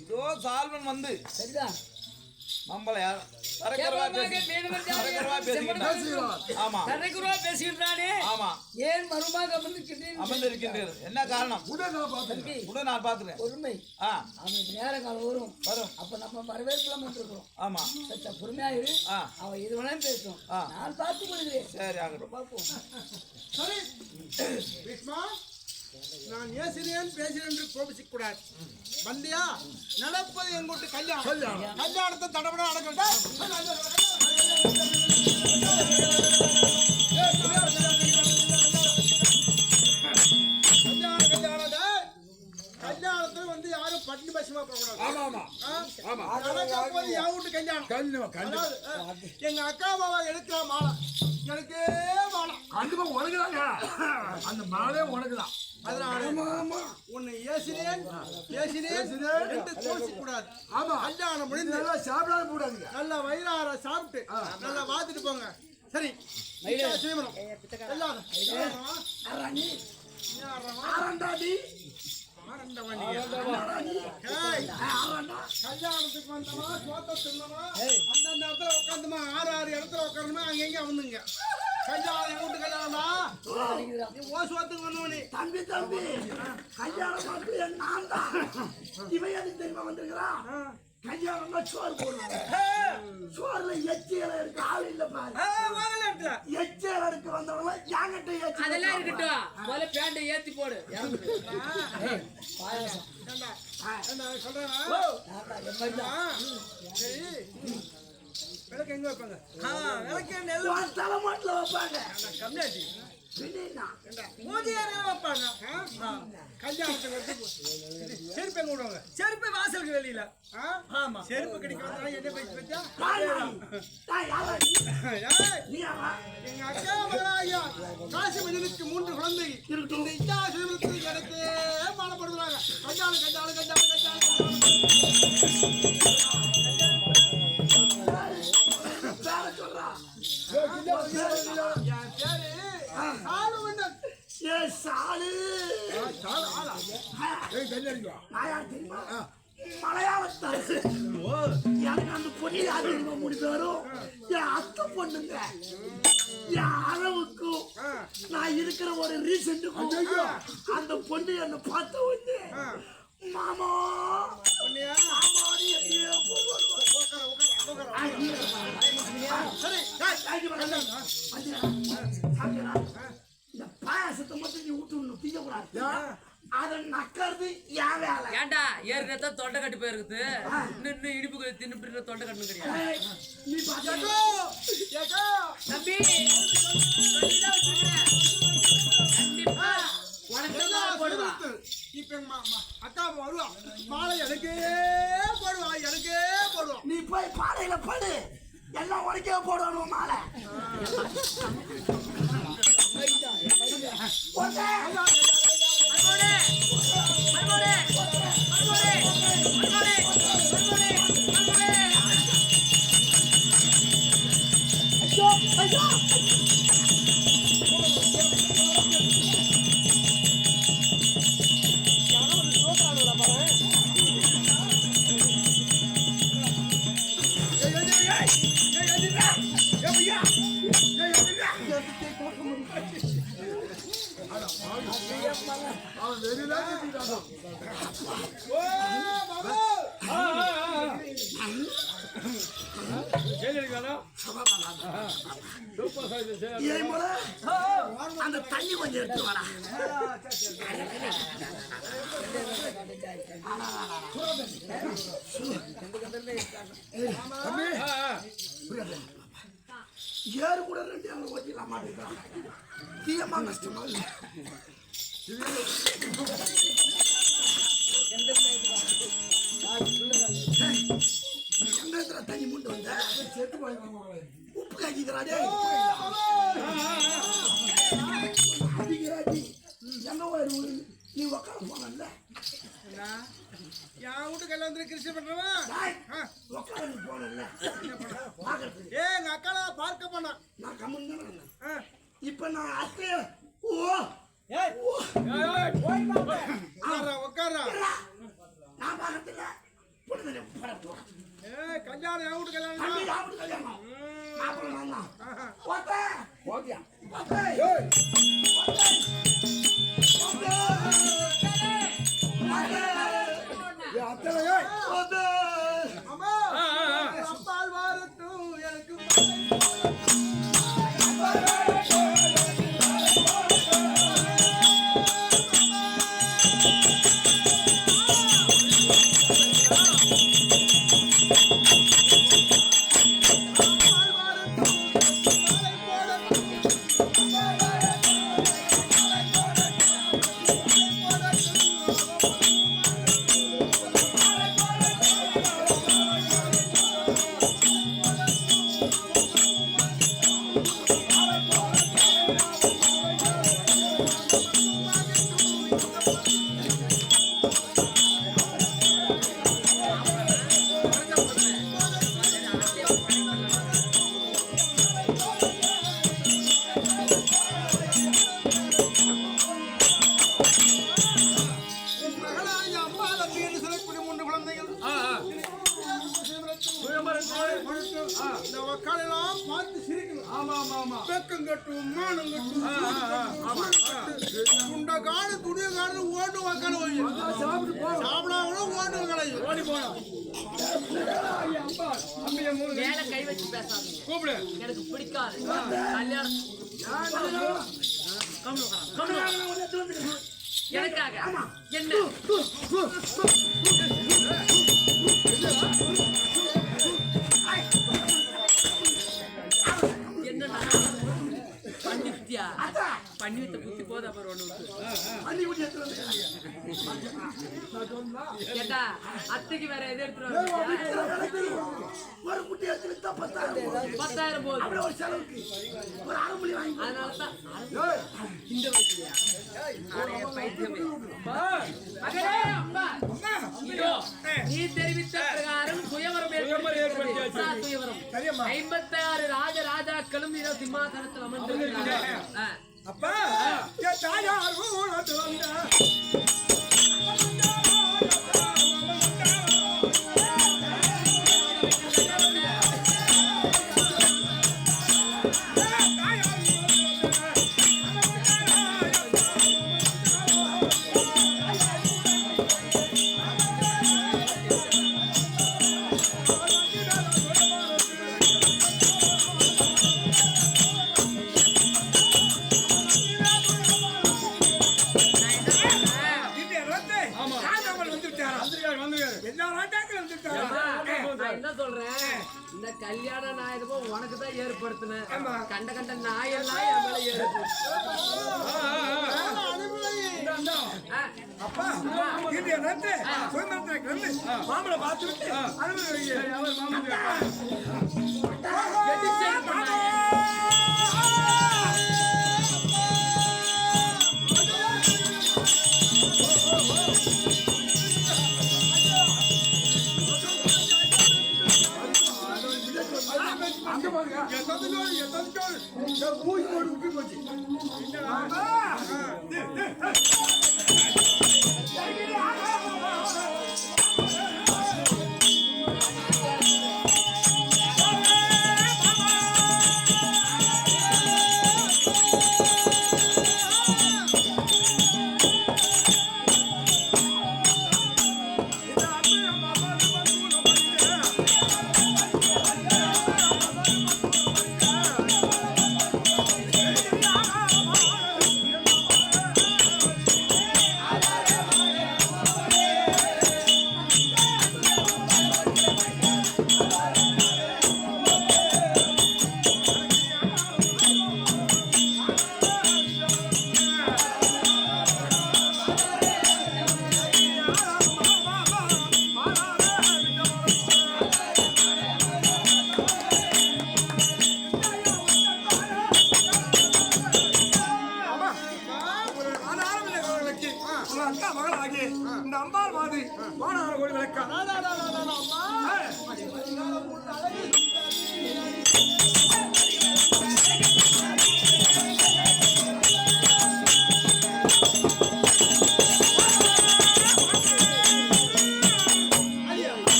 இதோ சால்வன் வந்து சரிதான் நம்மள ஏன் மருமாக அமர்ந்திருக்கின்றது என்ன காரணம் உடனே நான் பாத்துறேன் பொறுமை அவனுக்கு நேர காலம் வரும் அப்ப நம்ம வரவேற்கலாம் இருக்கிறோம் ஆமா சத்த பொறுமையா இரு அவன் இது வேணா பேசும் நான் பார்த்து கொள்கிறேன் சரி ஆகட்டும் பார்ப்போம் சரி பீஷ்மா நான் ஏசிரியன் பேசுகிறேன் என்று கோபிச்சிக்க கூடாது வந்தியா நடப்பது எங்கூட்டு கல்யாணம் கல்யாணத்தை தடபட நடக்கட்டா கல்யாணத்துல வந்து யாரும் பட்டினி பசுமா போகக்கூடாது என் வீட்டு கல்யாணம் எங்க அக்கா மாவா எடுக்கிற மாலை எனக்கே மாலை கண்டிப்பா உனக்குதாங்க அந்த மாலையே உனக்குதான் உன்னை ஏசினேன் கூடாது ஆமா கல்யாணம் முடிந்து நல்லா சாப்பிடாத கூடாதுங்க நல்லா வயிறார சாப்பிட்டு நல்லா வாத்துட்டு போங்க சரி கல்யாணத்துக்கு வந்தமா சோத்த தின்னமா அந்த இடத்துல உட்காந்துமா 6 இடத்துல உட்காரணுமா அங்கங்க வந்துங்க கல்யாணம் கூட்டு கல்யாணமா நீ ஓசுவத்துக்கு வந்தவனே தம்பி கல்யாணம் பண்ணி நான் தான் இவன் எதுக்கு தெரியுமா வந்திருக்கிறான் கல்யாணம்னா சோறு போடுவாங்க சோறுல எச்சியல இருக்கு ஆள் இல்ல பாரு எச்சியல இருக்கு வந்தவங்க யாங்கிட்ட அதெல்லாம் இருக்கட்டும் முதல்ல பேண்டை ஏத்தி போடு விளக்கு எங்க வைப்பாங்க தலைமாட்டில் வைப்பாங்க கம்மியாச்சு வைப்பாங்க கல்யாணத்துக்கு செருப்பு எங்க விடுவாங்க செருப்பு வாசலுக்கு வெளியில ஆமா செருப்பு கிடைக்காத என்ன பேச்சு வச்சா எங்க அக்கா மகளாயா காசு மனிதனுக்கு 3 குழந்தை இந்த இச்சா சிறுவனுக்கு எனக்கு மானப்படுத்துறாங்க கல்யாணம் மலையாளத்தாரு எனக்கு அந்த பொண்ணு அதிகமா முடிவு வரும் என் அத்தை பொண்ணுங்க என் அளவுக்கும் நான் இருக்கிற ஒரு ரீசென்ட்டுக்கும் அந்த பொண்ணு என்ன பார்த்த உடனே மாமா இந்த பாயாசத்தை மட்டும் நீ விட்டு திங்க கூடாது அதை நக்கிறது ஏன் வேலை ஏண்டா ஏற்கனவே தொண்டை கட்டு போயிருக்குது இன்னும் இடுப்பு தின்னு தொண்டை கட்டு கிடையாது தம்பி இப்ப அக்கா வருவா மாலை எனக்கே போடுவா நீ போய் பாலையில படு எல்லாம் உனக்கே போடணும் மாலை அந்த தண்ணி கொஞ்சம் எடுத்து வரா ஏறு கூட 2 அங்க ஓட்டிடலாம் மாட்டேங்கிறான் தீயமா கஷ்டமா இல்லை எங்க தண்ணி முண்டு வந்த உப்பு காய்க்கிறாடே நீ உக்கார போனல என் வீட்டு கல்யாணத்துல கிருஷ்ண பண்றவா உக்கார நீ போனல எங்க அக்கால பார்க்க போனா நான் கம்மன் தானே இப்ப நான் அத்தைய உட்கார்றா நான் பார்க்கறதில்ல. புடுதலை படப்போ. கல்யாணம் என் வீட்டு கல்யாணம் தம்பி யாவுக்கு கல்யாணம். மாப்பிள்ளை நான் தான். ஓட்டே. ஓட்டியா. ஓட்டே. அம்மா அம்பாள் வாரட்டும் எனக்கு மேல கை வச்சு பேசாதீங்க. எனக்கு பிடிக்காது கல்யாணம். எனக்காக என்ன என்ன பண்ணிட்டியா? பண்ணி விட்ட புத்தி போதா பாரு ஒண்ணு கேட்டா அத்தைக்கு வேற எது எடுத்துட்டு ஒரு குட்டி எடுத்து 10,000 போகுது. ஒரு செலவுக்கு ஒரு அரை மணி வாங்கி அதனாலதான் இந்த வயசுலயா பைத்தியமே. நீ தெரிவித்த பிரகாரம் சுயவரம் சுயவரம் 56 ராஜாக்களும் இதோ சிம்மாசனத்தில் அமர்ந்திருக்கிறார்கள். அப்பா தாயார் என்ன சொல்றேன், இந்த கல்யாண நாயகமோ உனக்கு தான் ஏற்படுத்தினேன். கண்ட கண்ட நாயெல்லாம் என் மேல ஏறுது. அப்பா மாமலை பார்த்து விட்டு இந்த அம்பாள் மாதிரி வானார கோடி விளக்கா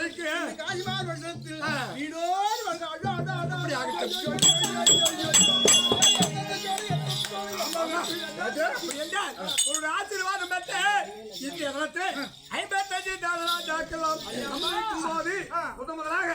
எனக்கு காசிமார் வருடத்தில் வீடோடு வந்து அப்படி ஒரு ஆசீர்வாதம் பெற்ற இந்த இடத்தை 55 தாக்கலாம் போது முதலாக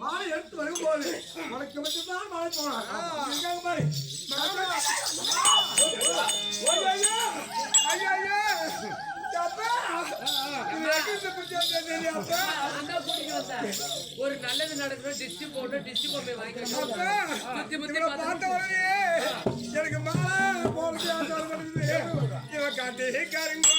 மாலை எடுத்து வரும்போது உனக்கு மட்டும்தான் மாலை போனான் ஒரு நல்லது நடக்கணும் டிஸ்டி போட்டு டிஸ்டி போட்டு வாங்கிக்கலாம் எனக்கு மாலை போறது காட்டு காருங்க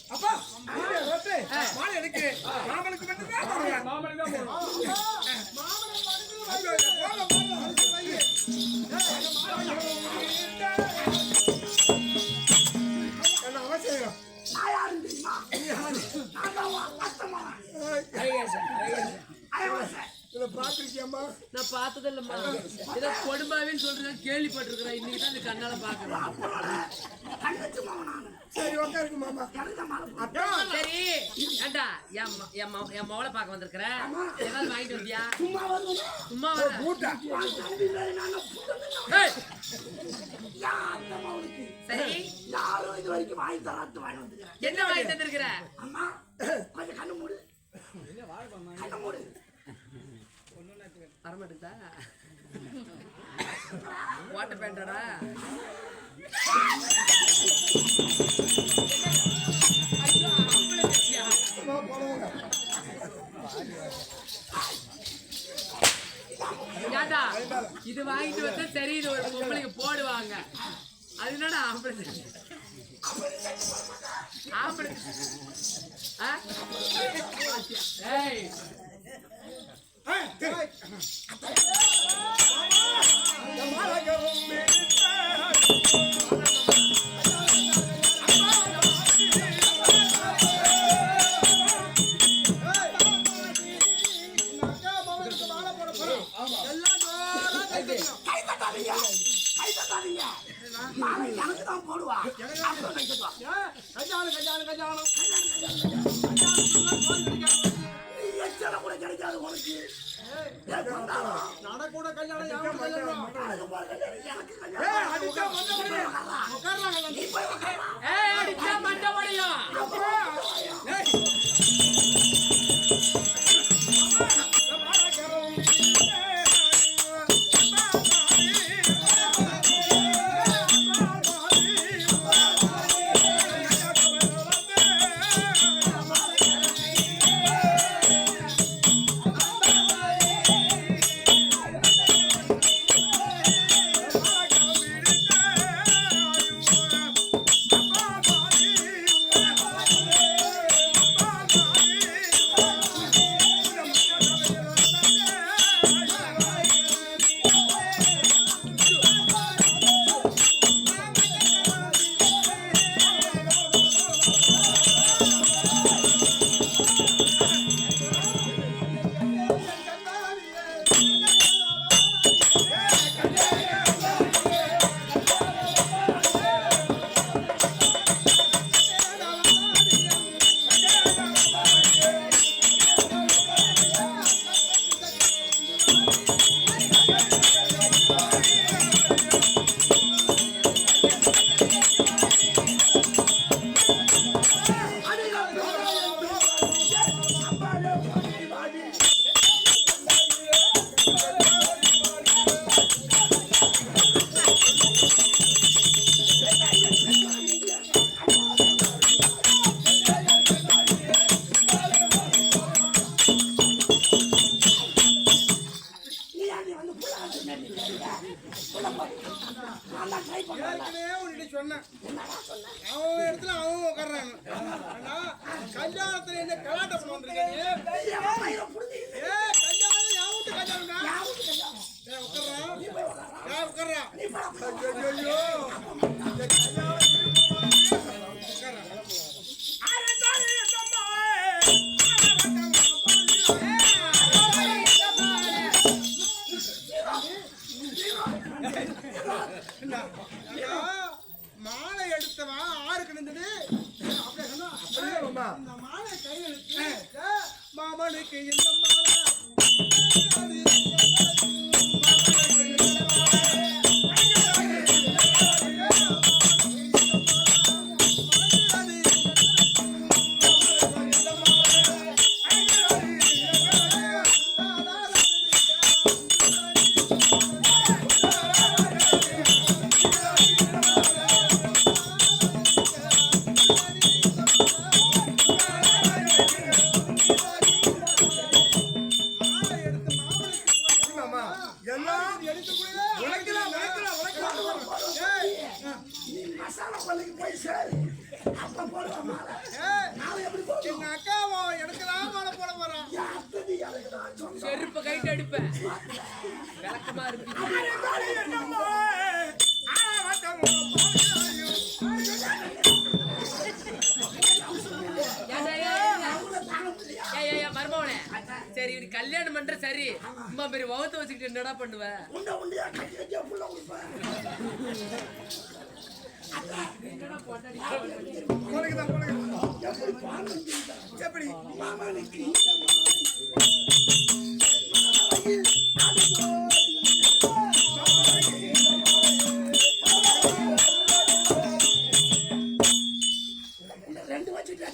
அப்பா மாலை எடுக்கு மாமனுக்கு மட்டும்தான் மாமனுக்கு என்ன அவசியம் பாத்திருக்கியம்மா நான் பார்த்தது இல்லம்மா ஏதோ கொடும்பாவின்னு சொல்றேன் கேள்விப்பட்டிருக்கிறேன் இன்னைக்கு தான் இந்த கண்ணால பாக்குறேன் சரி உட்காருங்க மாமா சரி ஏண்டா என் மவளை பார்க்க வந்திருக்கிறேன் ஏதாவது வாங்கிட்டு வந்தியா சும்மா சரி என்ன வாங்கி தந்திருக்கிற வரமாட்டுதா வாட்டர் பேண்டடா இது வாங்கிட்டு வந்தா சரி இது ஒரு பொம்பளைக்கு போடுவாங்க அது என்னடா ஆம்பளை ஆம்பளை ஏய் நடக்கூட கல்யாணம் ஏற்கனவே உன்கிட்ட சொன்னேன் அவன் இடத்துல அவன் உட்கார்றாங்க ஆனா கல்யாணத்துல என்ன கலாட்டம் பண்ண வந்திருக்கேன் கல்யாணம் யான் வீட்டு கல்யாணம் உட்கார்றா ஐயோ மாலை எடுத்தவன் ஆறு கிடந்தது இந்த மாலை கையில் மாமனுக்கு இந்த மாலை எங்க அக்காவோ எனக்கு தான் மாலை போட போறான் செருப்பு கைட்டு அடிப்பேன் விளக்கமா இருக்கு மருமவனே சரி இவனுக்கு கல்யாணம் பண்ற சரி அம்மா பெரிய வகுத்த வச்சுக்கிட்டு என்னடா பண்ணுவ எப்படி ரெண்டு வச்சுட்டு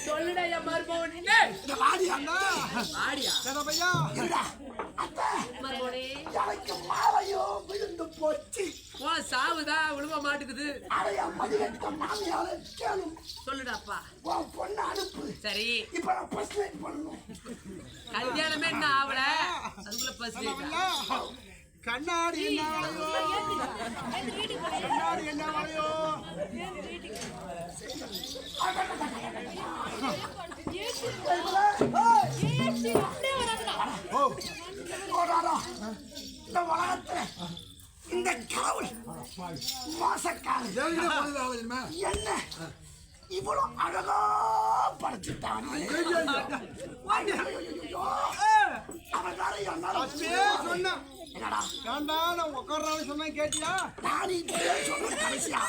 சொல்லுடா என் மருமவனே வாடியா வாடியா பையா மருமவனே எனக்கு மாலையோ விழுந்து போச்சு போன சாவுதா விழுவ மாட்டுக்குது அதையா மதியத்த மாமியால கேளும் சொல்லுடாப்பா உன் பொண்ணு அனுப்பு சரி இப்ப நான் ஃபர்ஸ்ட் நைட் பண்ணணும் கல்யாணமே என்ன ஆவல அதுக்குள்ள பஸ் கண்ணாடி என்ன வளையோ கண்ணாடி என்ன வளையோ இந்த உலகத்துல இந்த காவல் மாசக்காரன் என்ன இவ்வளவு அழகா படைச்சுட்டான் அவன் சொன்ன என்னடா வேண்டாம் நான் உட்கார்றான்னு சொன்னா கேட்டியா? நானே சொல்றேன் கடைசியா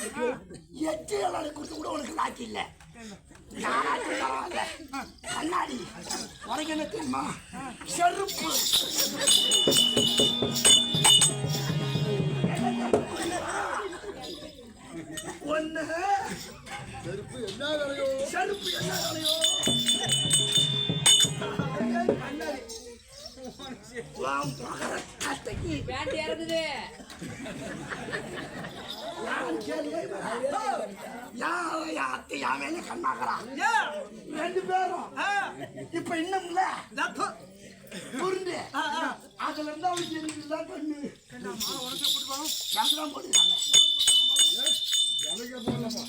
எட்டு எல்லாரும் கொடுத்து கூட உனக்கு லாக்கி இல்ல யாராச்சும் பரவாயில்ல கண்ணாடி உனக்கு என்ன தெரியுமா செருப்பு ஒண்ணு செருப்பு என்ன விலையோ? செருப்பு என்ன விலையோ கண்ணாடி கட்டைக்கு பேட்டி இறங்குது அத்தை என் மேல கண்ணாக்குறான் ரெண்டு பேரும் இப்ப இன்னும்ல புரிந்து அதுல இருந்து அவனுக்கு எனக்கு தான் கண்ணு எனக்குதான் போட்டுக்கிறாங்க எனக்கே போடலாமா?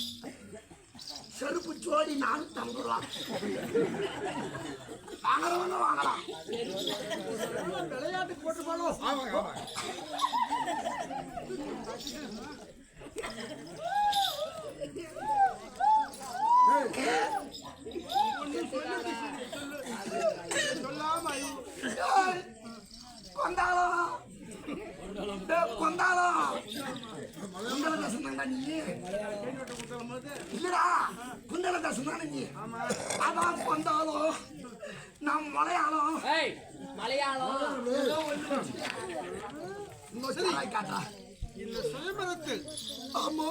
செருப்பு ஜோடி 450 ரூபா வாங்குறவங்க வாங்கலாம் விளையாட்டுக்கு போட்டு போனோம். ஆமாங்க ஆமாங்க. சொல்லாம கொந்தாலும் கொந்தாலும் குண்டல தசந்தாண்டா நீ இல்லடா குண்டல தசந்தானே நீ அதான் கொந்தாலும் நான் மலையாளம் ஏய் மலையாளம் இன்னொரு காட்டா இந்த சுயம்பரத்தில் ஆமா